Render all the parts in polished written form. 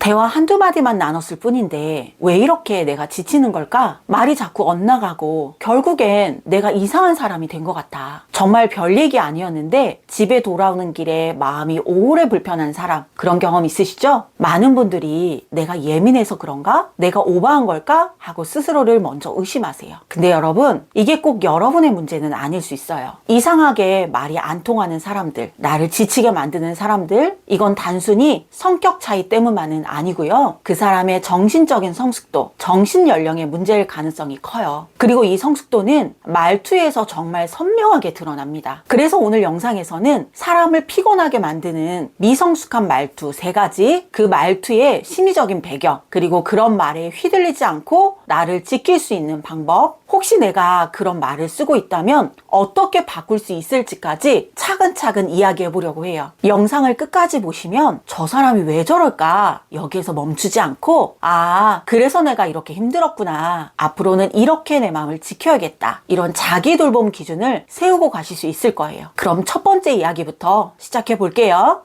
대화 한두 마디만 나눴을 뿐인데 왜 이렇게 내가 지치는 걸까? 말이 자꾸 엇나가고 결국엔 내가 이상한 사람이 된 것 같아. 정말 별 얘기 아니었는데 집에 돌아오는 길에 마음이 오래 불편한 사람, 그런 경험 있으시죠? 많은 분들이 내가 예민해서 그런가? 내가 오버한 걸까? 하고 스스로를 먼저 의심하세요. 근데 여러분, 이게 꼭 여러분의 문제는 아닐 수 있어요. 이상하게 말이 안 통하는 사람들, 나를 지치게 만드는 사람들, 이건 단순히 성격 차이 때문만은 아니고요. 그 사람의 정신적인 성숙도, 정신 연령의 문제일 가능성이 커요. 그리고 이 성숙도는 말투에서 정말 선명하게 드러납니다. 그래서 오늘 영상에서는 사람을 피곤하게 만드는 미성숙한 말투 3가지, 그 말투의 심리적인 배경, 그리고 그런 말에 휘둘리지 않고 나를 지킬 수 있는 방법, 혹시 내가 그런 말을 쓰고 있다면 어떻게 바꿀 수 있을지까지 차근차근 이야기해 보려고 해요. 영상을 끝까지 보시면 저 사람이 왜 저럴까? 여기에서 멈추지 않고, 아, 그래서 내가 이렇게 힘들었구나. 앞으로는 이렇게 내 마음을 지켜야겠다. 이런 자기 돌봄 기준을 세우고 가실 수 있을 거예요. 그럼 첫 번째 이야기부터 시작해 볼게요.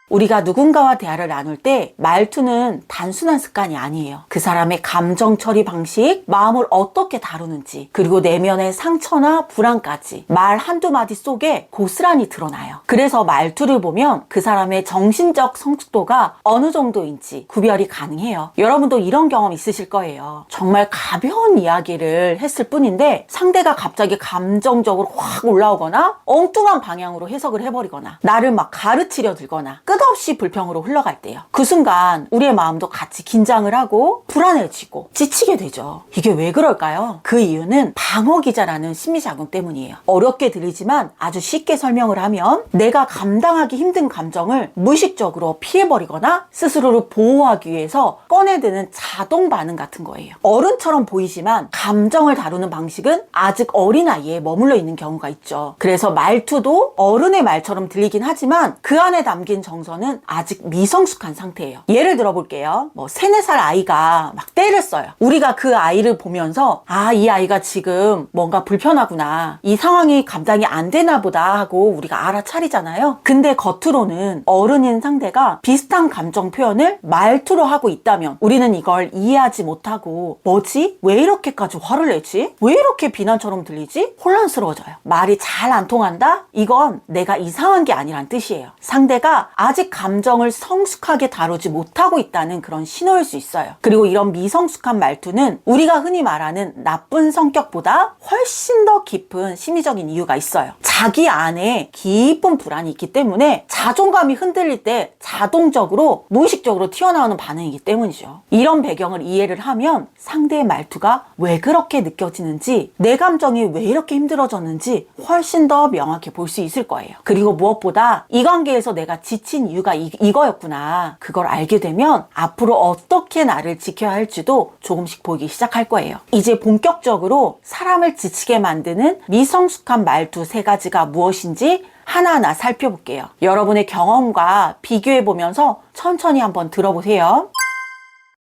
우리가 누군가와 대화를 나눌 때 말투는 단순한 습관이 아니에요. 그 사람의 감정 처리 방식, 마음을 어떻게 다루는지, 그리고 내면의 상처나 불안까지 말 한두 마디 속에 고스란히 드러나요. 그래서 말투를 보면 그 사람의 정신적 성숙도가 어느 정도인지 구별이 가능해요. 여러분도 이런 경험 있으실 거예요. 정말 가벼운 이야기를 했을 뿐인데 상대가 갑자기 감정적으로 확 올라오거나 엉뚱한 방향으로 해석을 해버리거나 나를 막 가르치려 들거나 끝없이 불평으로 흘러갈 때요. 그 순간 우리의 마음도 같이 긴장을 하고 불안해지고 지치게 되죠. 이게 왜 그럴까요? 그 이유는 방어기자라는 심리작용 때문이에요. 어렵게 들리지만 아주 쉽게 설명을 하면 내가 감당하기 힘든 감정을 무의식적으로 피해버리거나 스스로를 보호하기 위해서 꺼내드는 자동 반응 같은 거예요. 어른처럼 보이지만 감정을 다루는 방식은 아직 어린아이에 머물러 있는 경우가 있죠. 그래서 말투도 어른의 말처럼 들리긴 하지만 그 안에 담긴 정서는 아직 미성숙한 상태예요. 예를 들어 볼게요. 3, 4살 아이가 막 때를 써요. 우리가 그 아이를 보면서 아, 이 아이가 지금 뭔가 불편하구나. 이 상황이 감당이 안 되나 보다 하고 우리가 알아차리잖아요. 근데 겉으로는 어른인 상대가 비슷한 감정 표현을 말투로 하고 있다면 우리는 이걸 이해하지 못하고 뭐지? 왜 이렇게까지 화를 내지? 왜 이렇게 비난처럼 들리지? 혼란스러워져요. 말이 잘 안 통한다? 이건 내가 이상한 게 아니란 뜻이에요. 상대가 아직 감정을 성숙하게 다루지 못하고 있다는 그런 신호일 수 있어요. 그리고 이런 미성숙한 말투는 우리가 흔히 말하는 나쁜 성격보다 훨씬 더 깊은 심리적인 이유가 있어요. 자기 안에 깊은 불안이 있기 때문에 자존감이 흔들릴 때 자동적으로 무의식적으로 튀어나오는 반응이기 때문이죠. 이런 배경을 이해를 하면 상대의 말투가 왜 그렇게 느껴지는지, 내 감정이 왜 이렇게 힘들어졌는지 훨씬 더 명확히 볼 수 있을 거예요. 그리고 무엇보다 이 관계에서 내가 지친 이유가 이거였구나. 그걸 알게 되면 앞으로 어떻게 나를 지켜야 할지도 조금씩 보이기 시작할 거예요. 이제 본격적으로 사람을 지치게 만드는 미성숙한 말투 3가지가 무엇인지 하나하나 살펴볼게요. 여러분의 경험과 비교해보면서 천천히 한번 들어보세요.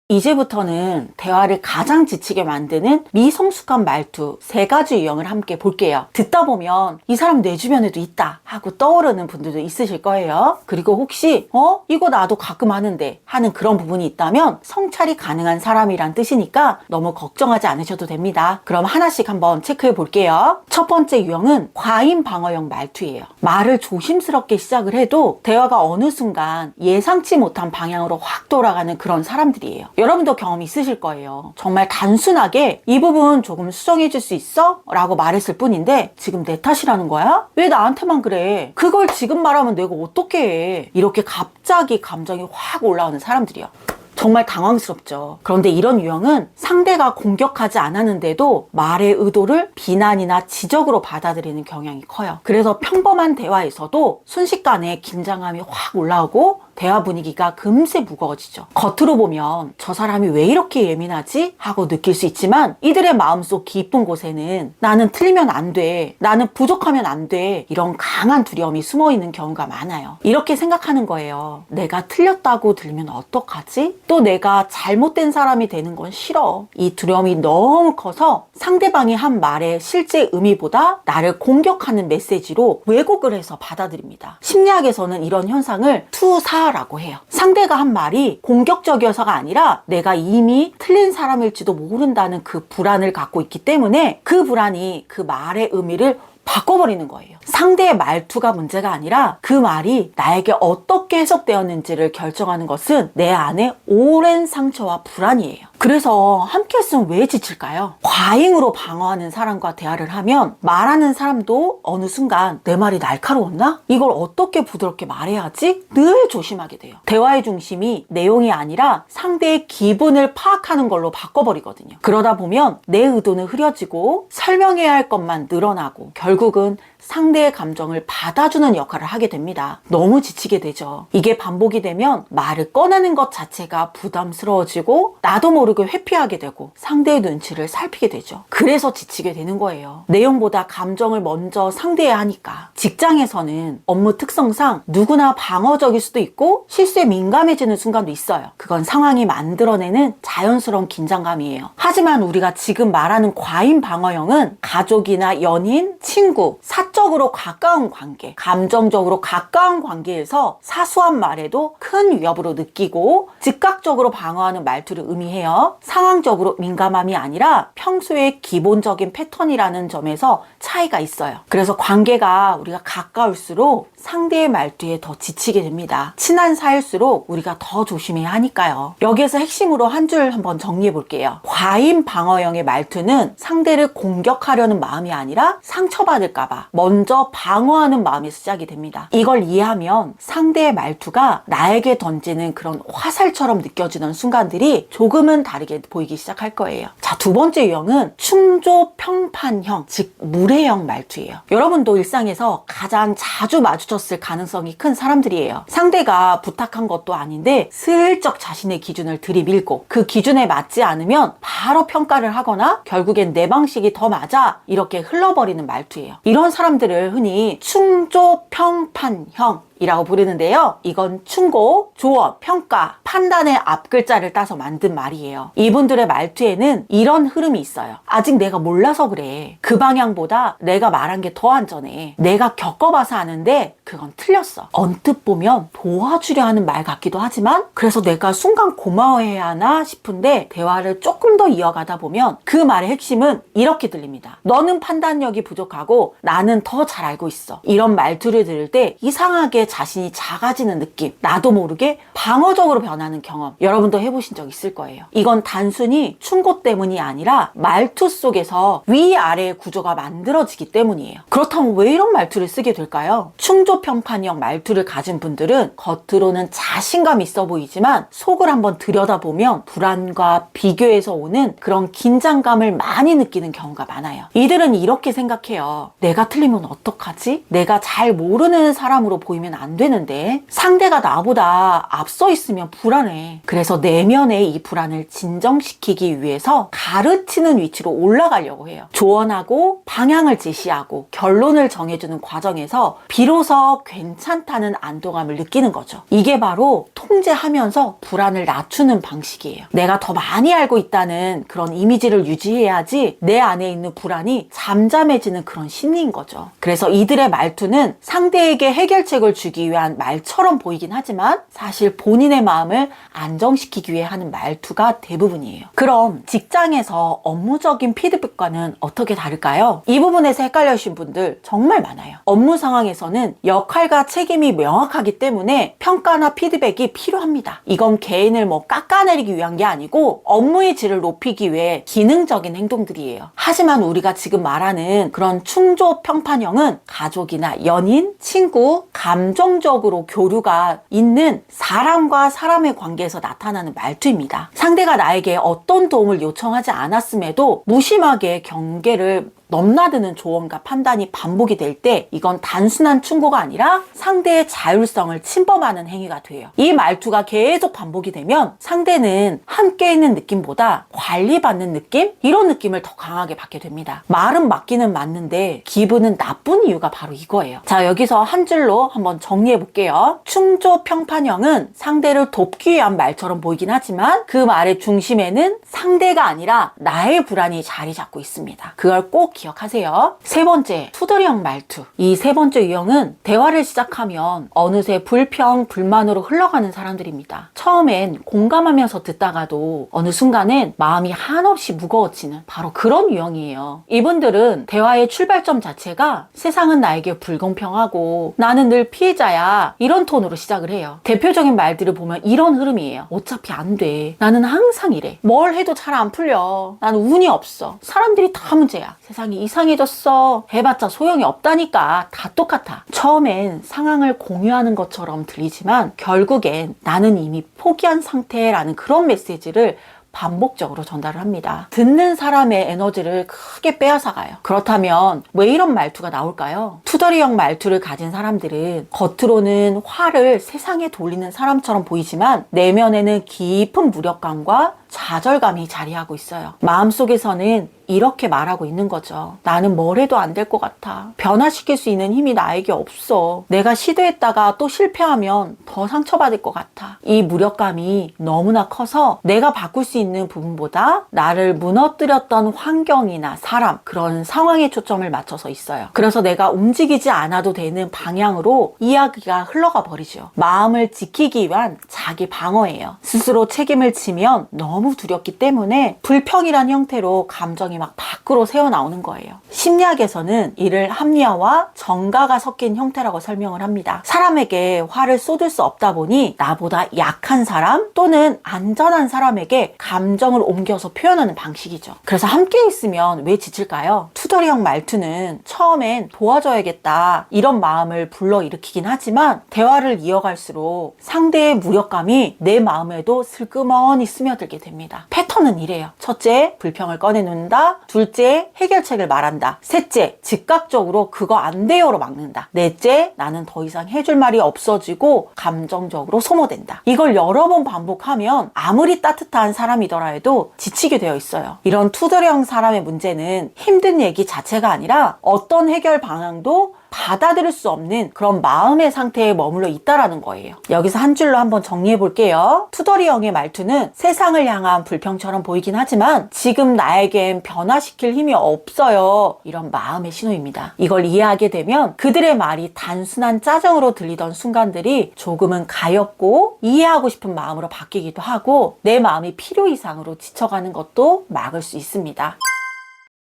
이제부터는 대화를 가장 지치게 만드는 미성숙한 말투 3가지 유형을 함께 볼게요. 듣다 보면 이 사람 내 주변에도 있다 하고 떠오르는 분들도 있으실 거예요. 그리고 혹시 이거 나도 가끔 하는데 하는 그런 부분이 있다면 성찰이 가능한 사람이란 뜻이니까 너무 걱정하지 않으셔도 됩니다. 그럼 하나씩 한번 체크해 볼게요. 첫 번째 유형은 과잉 방어형 말투예요. 말을 조심스럽게 시작을 해도 대화가 어느 순간 예상치 못한 방향으로 확 돌아가는 그런 사람들이에요. 여러분도 경험 있으실 거예요. 정말 단순하게 이 부분 조금 수정해 줄 수 있어? 라고 말했을 뿐인데 지금 내 탓이라는 거야? 왜 나한테만 그래? 그걸 지금 말하면 내가 어떻게 해? 이렇게 갑자기 감정이 확 올라오는 사람들이요. 정말 당황스럽죠. 그런데 이런 유형은 상대가 공격하지 않았는데도 말의 의도를 비난이나 지적으로 받아들이는 경향이 커요. 그래서 평범한 대화에서도 순식간에 긴장감이 확 올라오고 대화 분위기가 금세 무거워지죠. 겉으로 보면 저 사람이 왜 이렇게 예민하지? 하고 느낄 수 있지만 이들의 마음속 깊은 곳에는 나는 틀리면 안 돼, 나는 부족하면 안 돼, 이런 강한 두려움이 숨어있는 경우가 많아요. 이렇게 생각하는 거예요. 내가 틀렸다고 들리면 어떡하지? 또 내가 잘못된 사람이 되는 건 싫어. 이 두려움이 너무 커서 상대방이 한 말의 실제 의미보다 나를 공격하는 메시지로 왜곡을 해서 받아들입니다. 심리학에서는 이런 현상을 투사 불화라고 해요. 상대가 한 말이 공격적이어서가 아니라 내가 이미 틀린 사람일지도 모른다는 그 불안을 갖고 있기 때문에 그 불안이 그 말의 의미를 바꿔버리는 거예요. 상대의 말투가 문제가 아니라 그 말이 나에게 어떻게 해석되었는지를 결정하는 것은 내 안에 오랜 상처와 불안이에요. 그래서 함께 했으면 왜 지칠까요? 과잉으로 방어하는 사람과 대화를 하면 말하는 사람도 어느 순간 내 말이 날카로웠나? 이걸 어떻게 부드럽게 말해야지? 늘 조심하게 돼요. 대화의 중심이 내용이 아니라 상대의 기분을 파악하는 걸로 바꿔버리거든요. 그러다 보면 내 의도는 흐려지고 설명해야 할 것만 늘어나고 결국은 상대의 감정을 받아주는 역할을 하게 됩니다. 너무 지치게 되죠. 이게 반복이 되면 말을 꺼내는 것 자체가 부담스러워지고 나도 모르게 회피하게 되고 상대의 눈치를 살피게 되죠. 그래서 지치게 되는 거예요. 내용보다 감정을 먼저 상대해야 하니까. 직장에서는 업무 특성상 누구나 방어적일 수도 있고 실수에 민감해지는 순간도 있어요. 그건 상황이 만들어내는 자연스러운 긴장감이에요. 하지만 우리가 지금 말하는 과잉 방어형은 가족이나 연인, 친구, 사적으로 가까운 관계, 감정적으로 가까운 관계에서 사소한 말에도 큰 위협으로 느끼고 즉각적으로 방어하는 말투를 의미해요. 상황적으로 민감함이 아니라 평소의 기본적인 패턴이라는 점에서 차이가 있어요. 그래서 관계가 우리가 가까울수록 상대의 말투에 더 지치게 됩니다. 친한 사이일수록 우리가 더 조심해야 하니까요. 여기에서 핵심으로 한 줄 한번 정리해 볼게요. 과잉 방어형의 말투는 상대를 공격하려는 마음이 아니라 상처받을까봐 먼저 방어하는 마음이 시작이 됩니다. 이걸 이해하면 상대의 말투가 나에게 던지는 그런 화살처럼 느껴지는 순간들이 조금은 다르게 보이기 시작할 거예요. 자, 두 번째 유형은 충조평판형, 즉 무례형 말투예요. 여러분도 일상에서 가장 자주 마주쳤을 가능성이 큰 사람들이에요. 상대가 부탁한 것도 아닌데 슬쩍 자신의 기준을 들이밀고 그 기준에 맞지 않으면 바로 평가를 하거나 결국엔 내 방식이 더 맞아 이렇게 흘러버리는 말투예요. 이런 사람들을 흔히 충조평판형 이라고 부르는데요. 이건 충고, 조언, 평가, 판단의 앞글자를 따서 만든 말이에요. 이분들의 말투에는 이런 흐름이 있어요. 아직 내가 몰라서 그래. 그 방향보다 내가 말한 게 더 안전해. 내가 겪어봐서 아는데 그건 틀렸어. 언뜻 보면 도와주려 하는 말 같기도 하지만 그래서 내가 순간 고마워해야 하나 싶은데 대화를 조금 더 이어가다 보면 그 말의 핵심은 이렇게 들립니다. 너는 판단력이 부족하고 나는 더 잘 알고 있어. 이런 말투를 들을 때 이상하게 자신이 작아지는 느낌, 나도 모르게 방어적으로 변하는 경험 여러분도 해보신 적 있을 거예요. 이건 단순히 충고 때문이 아니라 말투 속에서 위아래의 구조가 만들어지기 때문이에요. 그렇다면 왜 이런 말투를 쓰게 될까요? 충조평판형 말투를 가진 분들은 겉으로는 자신감 있어 보이지만 속을 한번 들여다보면 불안과 비교에서 오는 그런 긴장감을 많이 느끼는 경우가 많아요. 이들은 이렇게 생각해요. 내가 틀리면 어떡하지? 내가 잘 모르는 사람으로 보이면 안 되는데 상대가 나보다 앞서 있으면 불안해. 그래서 내면의 이 불안을 진정시키기 위해서 가르치는 위치로 올라가려고 해요. 조언하고 방향을 제시하고 결론을 정해주는 과정에서 비로소 괜찮다는 안도감을 느끼는 거죠. 이게 바로 통제하면서 불안을 낮추는 방식이에요. 내가 더 많이 알고 있다는 그런 이미지를 유지해야지 내 안에 있는 불안이 잠잠해지는 그런 심리인 거죠. 그래서 이들의 말투는 상대에게 해결책을 주기 위한 말처럼 보이긴 하지만 사실 본인의 마음을 안정시키기 위해 하는 말투가 대부분이에요. 그럼 직장에서 업무적인 피드백과는 어떻게 다를까요? 이 부분에서 헷갈려하신 분들 정말 많아요. 업무 상황에서는 역할과 책임이 명확하기 때문에 평가나 피드백이 필요합니다. 이건 개인을 깎아내리기 위한 게 아니고 업무의 질을 높이기 위해 기능적인 행동들이에요. 하지만 우리가 지금 말하는 그런 충조평판형은 가족이나 연인, 친구, 감정적으로 교류가 있는 사람과 사람의 관계에서 나타나는 말투입니다. 상대가 나에게 어떤 도움을 요청하지 않았음에도 무심하게 경계를 넘나드는 조언과 판단이 반복이 될 때 이건 단순한 충고가 아니라 상대의 자율성을 침범하는 행위가 돼요. 이 말투가 계속 반복이 되면 상대는 함께 있는 느낌보다 관리받는 느낌? 이런 느낌을 더 강하게 받게 됩니다. 말은 맞기는 맞는데 기분은 나쁜 이유가 바로 이거예요. 자, 여기서 한 줄로 한번 정리해 볼게요. 충조평판형은 상대를 돕기 위한 말처럼 보이긴 하지만 그 말의 중심에는 상대가 아니라 나의 불안이 자리 잡고 있습니다. 그걸 꼭 기억하세요. 세 번째, 투덜이형 말투. 이 세 번째 유형은 대화를 시작하면 어느새 불평, 불만으로 흘러가는 사람들입니다. 처음엔 공감하면서 듣다가도 어느 순간엔 마음이 한없이 무거워지는 바로 그런 유형이에요. 이분들은 대화의 출발점 자체가 세상은 나에게 불공평하고 나는 늘 피해자야, 이런 톤으로 시작을 해요. 대표적인 말들을 보면 이런 흐름이에요. 어차피 안 돼. 나는 항상 이래. 뭘 해도 잘 안 풀려. 나는 운이 없어. 사람들이 다 문제야. 세상이 이상해졌어. 해봤자 소용이 없다니까. 다 똑같아. 처음엔 상황을 공유하는 것처럼 들리지만 결국엔 나는 이미 포기한 상태라는 그런 메시지를 반복적으로 전달을 합니다. 듣는 사람의 에너지를 크게 빼앗아가요. 그렇다면 왜 이런 말투가 나올까요? 투덜이형 말투를 가진 사람들은 겉으로는 화를 세상에 돌리는 사람처럼 보이지만 내면에는 깊은 무력감과 좌절감이 자리하고 있어요. 마음속에서는 이렇게 말하고 있는 거죠. 나는 뭘 해도 안 될 것 같아. 변화시킬 수 있는 힘이 나에게 없어. 내가 시도했다가 또 실패하면 더 상처받을 것 같아. 이 무력감이 너무나 커서 내가 바꿀 수 있는 부분보다 나를 무너뜨렸던 환경이나 사람, 그런 상황에 초점을 맞춰서 있어요. 그래서 내가 움직이지 않아도 되는 방향으로 이야기가 흘러가 버리죠. 마음을 지키기 위한 자기 방어예요. 스스로 책임을 지면 너무 두렵기 때문에 불평이란 형태로 감정이 막 밖으로 새어나오는 거예요. 심리학에서는 이를 합리화와 정가가 섞인 형태라고 설명을 합니다. 사람에게 화를 쏟을 수 없다 보니 나보다 약한 사람 또는 안전한 사람에게 감정을 옮겨서 표현하는 방식이죠. 그래서 함께 있으면 왜 지칠까요? 투덜이형 말투는 처음엔 도와줘야겠다 이런 마음을 불러일으키긴 하지만 대화를 이어갈수록 상대의 무력감이 내 마음에도 슬그머니 스며들게 됩니다. 패턴은 이래요. 첫째, 불평을 꺼내놓는다. 둘째, 해결책을 말한다. 셋째, 즉각적으로 그거 안 돼요로 막는다. 넷째, 나는 더 이상 해줄 말이 없어지고 감정적으로 소모된다. 이걸 여러 번 반복하면 아무리 따뜻한 사람이더라 해도 지치게 되어 있어요. 이런 투덜형 사람의 문제는 힘든 얘기 자체가 아니라 어떤 해결 방향도 받아들일 수 없는 그런 마음의 상태에 머물러 있다라는 거예요. 여기서 한 줄로 한번 정리해 볼게요. 투덜이형의 말투는 세상을 향한 불평처럼 보이긴 하지만 지금 나에겐 변화시킬 힘이 없어요. 이런 마음의 신호입니다. 이걸 이해하게 되면 그들의 말이 단순한 짜증으로 들리던 순간들이 조금은 가엽고 이해하고 싶은 마음으로 바뀌기도 하고 내 마음이 필요 이상으로 지쳐가는 것도 막을 수 있습니다.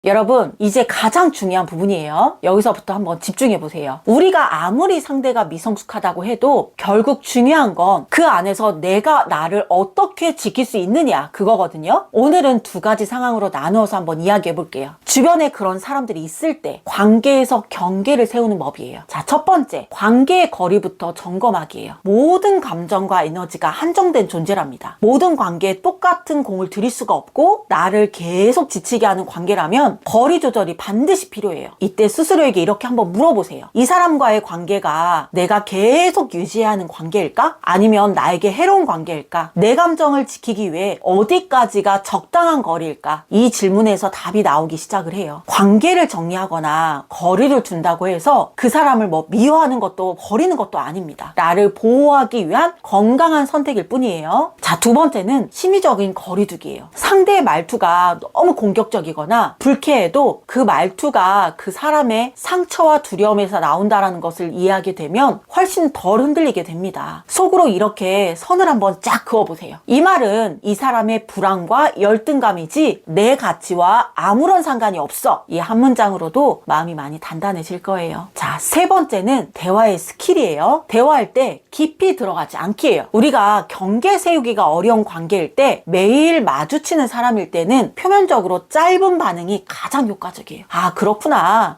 여러분, 이제 가장 중요한 부분이에요. 여기서부터 한번 집중해 보세요. 우리가 아무리 상대가 미성숙하다고 해도 결국 중요한 건 그 안에서 내가 나를 어떻게 지킬 수 있느냐, 그거거든요. 오늘은 두 가지 상황으로 나누어서 한번 이야기해 볼게요. 주변에 그런 사람들이 있을 때 관계에서 경계를 세우는 법이에요. 자, 첫 번째, 관계의 거리부터 점검하기예요. 모든 감정과 에너지가 한정된 존재랍니다. 모든 관계에 똑같은 공을 들일 수가 없고 나를 계속 지치게 하는 관계라면 거리 조절이 반드시 필요해요. 이때 스스로에게 이렇게 한번 물어보세요. 이 사람과의 관계가 내가 계속 유지해야 하는 관계일까? 아니면 나에게 해로운 관계일까? 내 감정을 지키기 위해 어디까지가 적당한 거리일까? 이 질문에서 답이 나오기 시작을 해요. 관계를 정리하거나 거리를 둔다고 해서 그 사람을 미워하는 것도 버리는 것도 아닙니다. 나를 보호하기 위한 건강한 선택일 뿐이에요. 자, 두 번째는 심리적인 거리두기예요. 상대의 말투가 너무 공격적이거나 불쾌해도 그 말투가 그 사람의 상처와 두려움에서 나온다라는 것을 이해하게 되면 훨씬 덜 흔들리게 됩니다. 속으로 이렇게 선을 한번 쫙 그어보세요. 이 말은 이 사람의 불안과 열등감이지 내 가치와 아무런 상관이 없어. 이 한 문장으로도 마음이 많이 단단해질 거예요. 자, 세 번째는 대화의 스킬이에요. 대화할 때 깊이 들어가지 않기예요. 우리가 경계 세우기가 어려운 관계일 때 매일 마주치는 사람일 때는 표면적으로 짧은 반응이 가장 효과적이에요. 아, 그렇구나.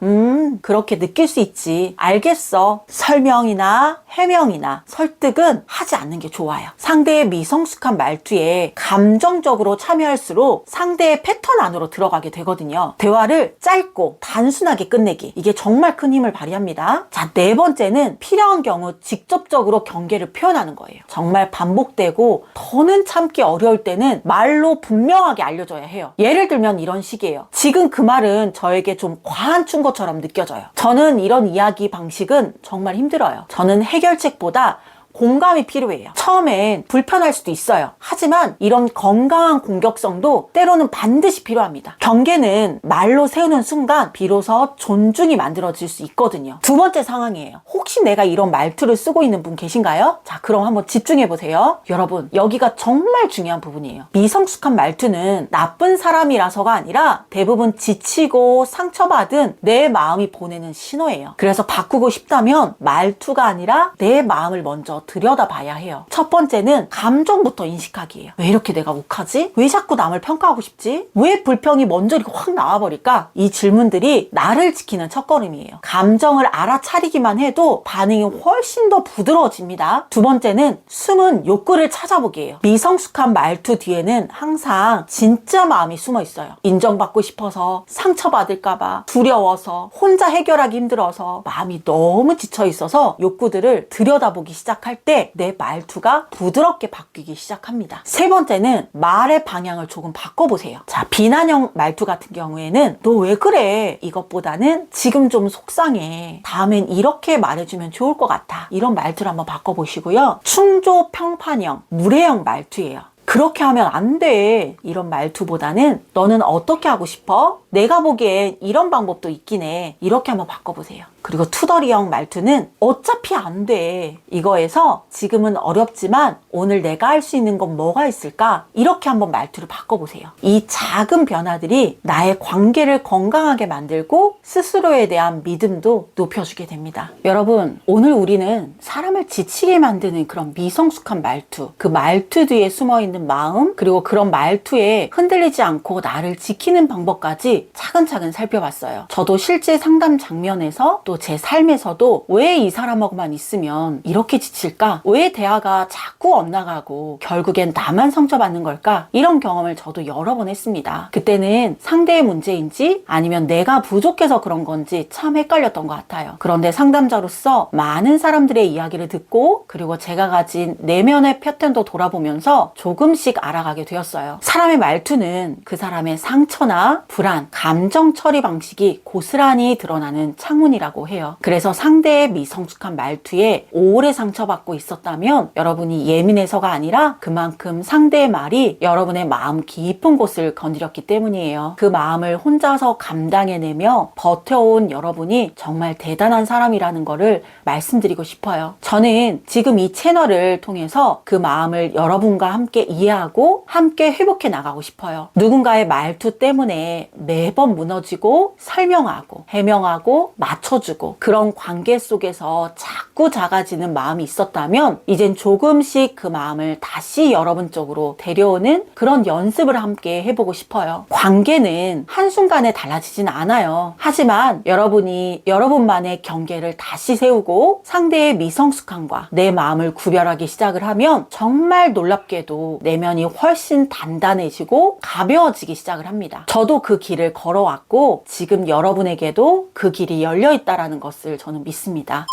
그렇게 느낄 수 있지. 알겠어. 설명이나 해명이나 설득은 하지 않는 게 좋아요. 상대의 미성숙한 말투에 감정적으로 참여할수록 상대의 패턴 안으로 들어가게 되거든요. 대화를 짧고 단순하게 끝내기. 이게 정말 큰 힘을 발휘합니다. 자, 네 번째는 필요한 경우 직접적으로 경계를 표현하는 거예요. 정말 반복되고 더는 참기 어려울 때는 말로 분명하게 알려줘야 해요. 예를 들면 이런 식이에요. 지금 그 말은 저에게 좀 과한 충고처럼 느껴져요. 저는 이런 이야기 방식은 정말 힘들어요. 저는 해결책보다 공감이 필요해요. 처음엔 불편할 수도 있어요. 하지만 이런 건강한 공격성도 때로는 반드시 필요합니다. 경계는 말로 세우는 순간 비로소 존중이 만들어질 수 있거든요. 두 번째 상황이에요. 혹시 내가 이런 말투를 쓰고 있는 분 계신가요? 자, 그럼 한번 집중해 보세요. 여러분, 여기가 정말 중요한 부분이에요. 미성숙한 말투는 나쁜 사람이라서가 아니라 대부분 지치고 상처받은 내 마음이 보내는 신호예요. 그래서 바꾸고 싶다면 말투가 아니라 내 마음을 먼저 들여다봐야 해요. 첫 번째는 감정부터 인식하기예요. 왜 이렇게 내가 욱하지? 왜 자꾸 남을 평가하고 싶지? 왜 불평이 먼저 이렇게 확 나와버릴까? 이 질문들이 나를 지키는 첫걸음이에요. 감정을 알아차리기만 해도 반응이 훨씬 더 부드러워집니다. 두 번째는 숨은 욕구를 찾아보기예요. 미성숙한 말투 뒤에는 항상 진짜 마음이 숨어 있어요. 인정받고 싶어서, 상처받을까봐, 두려워서, 혼자 해결하기 힘들어서, 마음이 너무 지쳐 있어서 욕구들을 들여다보기 시작할 때 내 말투가 부드럽게 바뀌기 시작합니다. 세 번째는 말의 방향을 조금 바꿔보세요. 자, 비난형 말투 같은 경우에는 너 왜 그래? 이것보다는 지금 좀 속상해. 다음엔 이렇게 말해주면 좋을 것 같아. 이런 말투를 한번 바꿔보시고요. 충조 평판형, 무례형 말투예요. 그렇게 하면 안 돼. 이런 말투보다는 너는 어떻게 하고 싶어? 내가 보기엔 이런 방법도 있긴 해. 이렇게 한번 바꿔보세요. 그리고 투덜이형 말투는 어차피 안 돼. 이거에서 지금은 어렵지만 오늘 내가 할 수 있는 건 뭐가 있을까? 이렇게 한번 말투를 바꿔보세요. 이 작은 변화들이 나의 관계를 건강하게 만들고 스스로에 대한 믿음도 높여주게 됩니다. 여러분, 오늘 우리는 사람을 지치게 만드는 그런 미성숙한 말투, 그 말투 뒤에 숨어있는 마음, 그리고 그런 말투에 흔들리지 않고 나를 지키는 방법까지 차근차근 살펴봤어요. 저도 실제 상담 장면에서 또 제 삶에서도 왜 이 사람하고만 있으면 이렇게 지칠까? 왜 대화가 자꾸 엇나가고 결국엔 나만 상처받는 걸까? 이런 경험을 저도 여러 번 했습니다. 그때는 상대의 문제인지 아니면 내가 부족해서 그런 건지 참 헷갈렸던 것 같아요. 그런데 상담자로서 많은 사람들의 이야기를 듣고 그리고 제가 가진 내면의 패턴도 돌아보면서 조금씩 알아가게 되었어요. 사람의 말투는 그 사람의 상처나 불안, 감정 처리 방식이 고스란히 드러나는 창문이라고 해요. 그래서 상대의 미성숙한 말투에 오래 상처받고 있었다면 여러분이 예민해서가 아니라 그만큼 상대의 말이 여러분의 마음 깊은 곳을 건드렸기 때문이에요. 그 마음을 혼자서 감당해내며 버텨온 여러분이 정말 대단한 사람이라는 거를 말씀드리고 싶어요. 저는 지금 이 채널을 통해서 그 마음을 여러분과 함께 이해하고 함께 회복해 나가고 싶어요. 누군가의 말투 때문에 매번 무너지고 설명하고 해명하고 맞춰주고 그런 관계 속에서 자꾸 작아지는 마음이 있었다면 이젠 조금씩 그 마음을 다시 여러분 쪽으로 데려오는 그런 연습을 함께 해보고 싶어요. 관계는 한순간에 달라지진 않아요. 하지만 여러분이 여러분만의 경계를 다시 세우고 상대의 미성숙함과 내 마음을 구별하기 시작을 하면 정말 놀랍게도 내면이 훨씬 단단해지고 가벼워지기 시작을 합니다. 저도 그 길을 걸어왔고 지금 여러분에게도 그 길이 열려 있다는 것을 저는 믿습니다.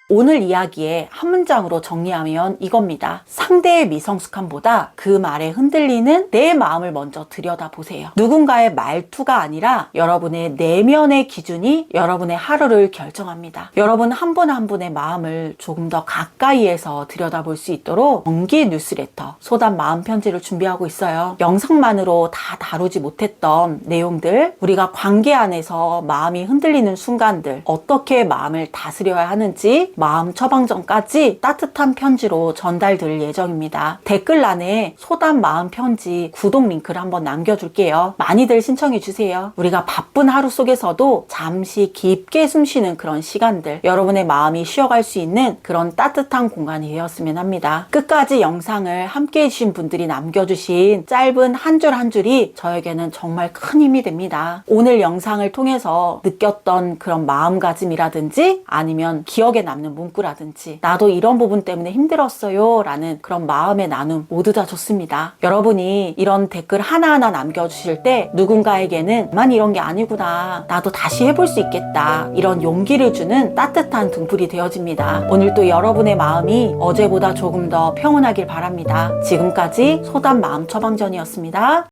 오늘 이야기에 한 문장으로 정리하면 이겁니다. 상대의 미성숙함보다 그 말에 흔들리는 내 마음을 먼저 들여다보세요. 누군가의 말투가 아니라 여러분의 내면의 기준이 여러분의 하루를 결정합니다. 여러분 한 분 한 분의 마음을 조금 더 가까이에서 들여다볼 수 있도록 정기 뉴스레터 소담 마음 편지를 준비하고 있어요. 영상만으로 다 다루지 못했던 내용들, 우리가 관계 안에서 마음이 흔들리는 순간들, 어떻게 마음을 다스려야 하는지 마음 처방전까지 따뜻한 편지로 전달드릴 예정입니다. 댓글란에 소담 마음 편지 구독 링크를 한번 남겨줄게요. 많이들 신청해주세요. 우리가 바쁜 하루 속에서도 잠시 깊게 숨쉬는 그런 시간들, 여러분의 마음이 쉬어갈 수 있는 그런 따뜻한 공간이 되었으면 합니다. 끝까지 영상을 함께 해주신 분들이 남겨주신 짧은 한 줄 한 줄이 저에게는 정말 큰 힘이 됩니다. 오늘 영상을 통해서 느꼈던 그런 마음가짐이라든지 아니면 기억에 남는 문구라든지 나도 이런 부분 때문에 힘들었어요 라는 그런 마음의 나눔 모두 다 좋습니다. 여러분이 이런 댓글 하나하나 남겨주실 때 누군가에게는 만 이런 게 아니구나, 나도 다시 해볼 수 있겠다, 이런 용기를 주는 따뜻한 등불이 되어집니다. 오늘도 여러분의 마음이 어제보다 조금 더 평온하길 바랍니다. 지금까지 소담 마음 처방전이었습니다.